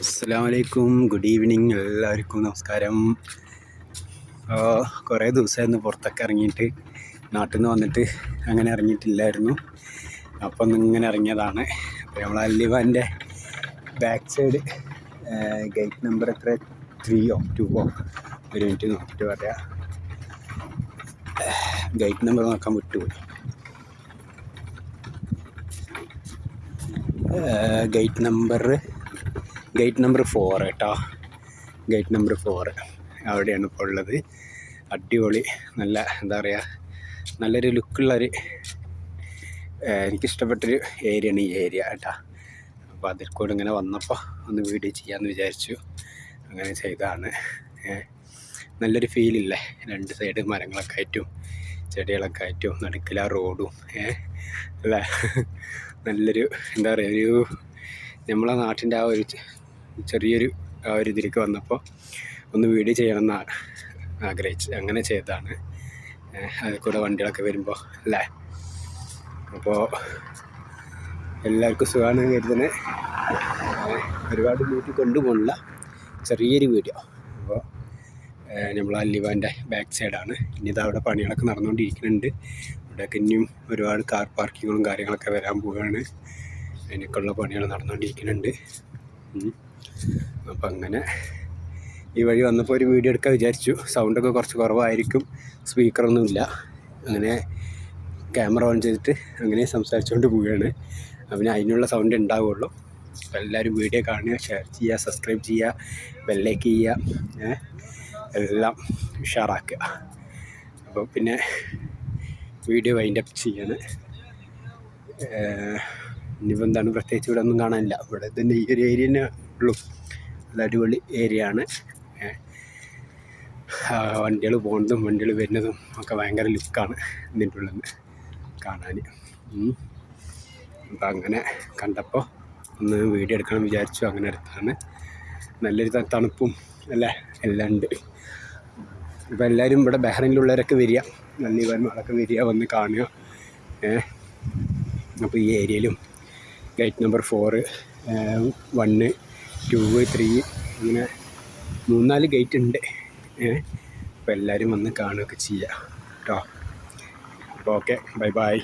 അസ്സലാമലൈക്കും, good evening. എല്ലാവർക്കും നമസ്കാരം. കുറേ ദിവസമായിരുന്നു പുറത്തൊക്കെ ഇറങ്ങിയിട്ട്. നാട്ടിൽ നിന്ന് വന്നിട്ട് അങ്ങനെ ഇറങ്ങിയിട്ടില്ലായിരുന്നു. അപ്പം ഒന്നിങ്ങനെ ഇറങ്ങിയതാണ്. അപ്പോൾ നമ്മൾ അല്ലിവാൻ്റെ ബാക്ക് സൈഡ് ഗേറ്റ് നമ്പർ എത്ര 3 2 ഒരു മിനിറ്റ് നോക്കിയിട്ട് പറയാം. ഗേറ്റ് നമ്പർ നോക്കാൻ വിട്ടുപോയി. ഗേറ്റ് നമ്പർ 4 കേട്ടോ. ഗേറ്റ് നമ്പർ 4 അവിടെയാണ് ഇപ്പോൾ ഉള്ളത്. അടിപൊളി, നല്ല എന്താ പറയുക, നല്ലൊരു ലുക്കുള്ളൊരു എനിക്കിഷ്ടപ്പെട്ടൊരു ഏരിയയാണ് ഈ ഏരിയ കേട്ടോ. അപ്പോൾ അതിൽ കൂടെ ഇങ്ങനെ വന്നപ്പോൾ ഒന്ന് വീഡിയോ ചെയ്യാമെന്ന് വിചാരിച്ചു. അങ്ങനെ ചെയ്തതാണ്. നല്ലൊരു ഫീലില്ലേ, രണ്ട് സൈഡ് മരങ്ങളൊക്കെ ആയിട്ടും ചെടികളൊക്കെ ആയിട്ടും നടുക്കില റോഡും അല്ലേ. നല്ലൊരു എന്താ പറയുക, ഒരു നമ്മളെ നാട്ടിൻ്റെ ആ ഒരു ചെറിയൊരു ആ ഒരു ഇതിലേക്ക് വന്നപ്പോൾ ഒന്ന് വീഡിയോ ചെയ്യണമെന്ന് ആഗ്രഹിച്ച് അങ്ങനെ ചെയ്തതാണ്. അതിൽ കൂടെ വണ്ടികളൊക്കെ വരുമ്പോൾ അല്ലേ. അപ്പോൾ എല്ലാവർക്കും സുഖമാണ് കരുതുന്നത്. ഒരുപാട് വീട്ടിൽ കൊണ്ടുപോകണില്ല, ചെറിയൊരു വീഡിയോ. അപ്പോൾ നമ്മൾ അല്ലിവാൻ്റെ ബാക്ക് സൈഡാണ്. ഇനി ഇത് അവിടെ പണികളൊക്കെ നടന്നുകൊണ്ടിരിക്കുന്നുണ്ട്. ഇവിടെയൊക്കെ ഇനിയും ഒരുപാട് കാർ പാർക്കിങ്ങുകളും കാര്യങ്ങളൊക്കെ വരാൻ പോവുകയാണ്. അതിനൊക്കെയുള്ള പണികൾ നടന്നുകൊണ്ടിരിക്കുന്നുണ്ട്. അപ്പം അങ്ങനെ ഈ വഴി വന്നപ്പോൾ ഒരു വീഡിയോ എടുക്കാൻ വിചാരിച്ചു. സൗണ്ടൊക്കെ കുറച്ച് കുറവായിരിക്കും, സ്പീക്കറൊന്നുമില്ല. അങ്ങനെ ക്യാമറ ഓൺ ചെയ്തിട്ട് അങ്ങനെ സംസാരിച്ചുകൊണ്ട് പോവുകയാണ്. അപ്പം അതിനുള്ള സൗണ്ട് ഉണ്ടാവുകയുള്ളൂ. അപ്പോൾ എല്ലാവരും വീഡിയോ കാണുക, ഷെയർ ചെയ്യുക, സബ്സ്ക്രൈബ് ചെയ്യുക, ബെല്ലൈക്ക് ചെയ്യുക, എല്ലാം ഉഷാറാക്കുക. അപ്പോൾ പിന്നെ വീഡിയോ വൈൻഡ് അപ്പ് ചെയ്യാണ്. ഇനിയിപ്പോൾ എന്താണ്, പ്രത്യേകിച്ച് ഇവിടെ ഒന്നും കാണാനില്ല. ഇവിടെ തന്നെ ഈ ഒരു ഏരിയ തന്നെ ഉള്ളൂ. നല്ല അടിപൊളി ഏരിയ ആണ്. വണ്ടികൾ പോകുന്നതും വണ്ടികൾ വരുന്നതും ഒക്കെ ഭയങ്കര ലുക്കാണ് ഇതിൻ്റെ ഉള്ളിൽ നിന്ന് കാണാൻ. അപ്പം അങ്ങനെ കണ്ടപ്പോൾ ഒന്ന് വീഡിയോ എടുക്കണം വിചാരിച്ചു, അങ്ങനെ എടുത്താണ്. നല്ലൊരു തണുപ്പും അല്ലേ എല്ലാം ഉണ്ട്. ഇപ്പോൾ എല്ലാവരും ഇവിടെ ബഹ്റൈനിലുള്ളവരൊക്കെ വരിക, അല്ലിവാൻ അതൊക്കെ വരിക, വന്ന് കാണുക. അപ്പോൾ ഈ ഏരിയയിലും ഗേറ്റ് നമ്പർ 4 1 2 3 അങ്ങനെ 3-4 ഗേറ്റ് ഉണ്ട്. അപ്പോൾ എല്ലാവരും വന്ന് കാണുകയൊക്കെ ചെയ്യുക കേട്ടോ. അപ്പോൾ ഓക്കെ, ബൈ ബൈ.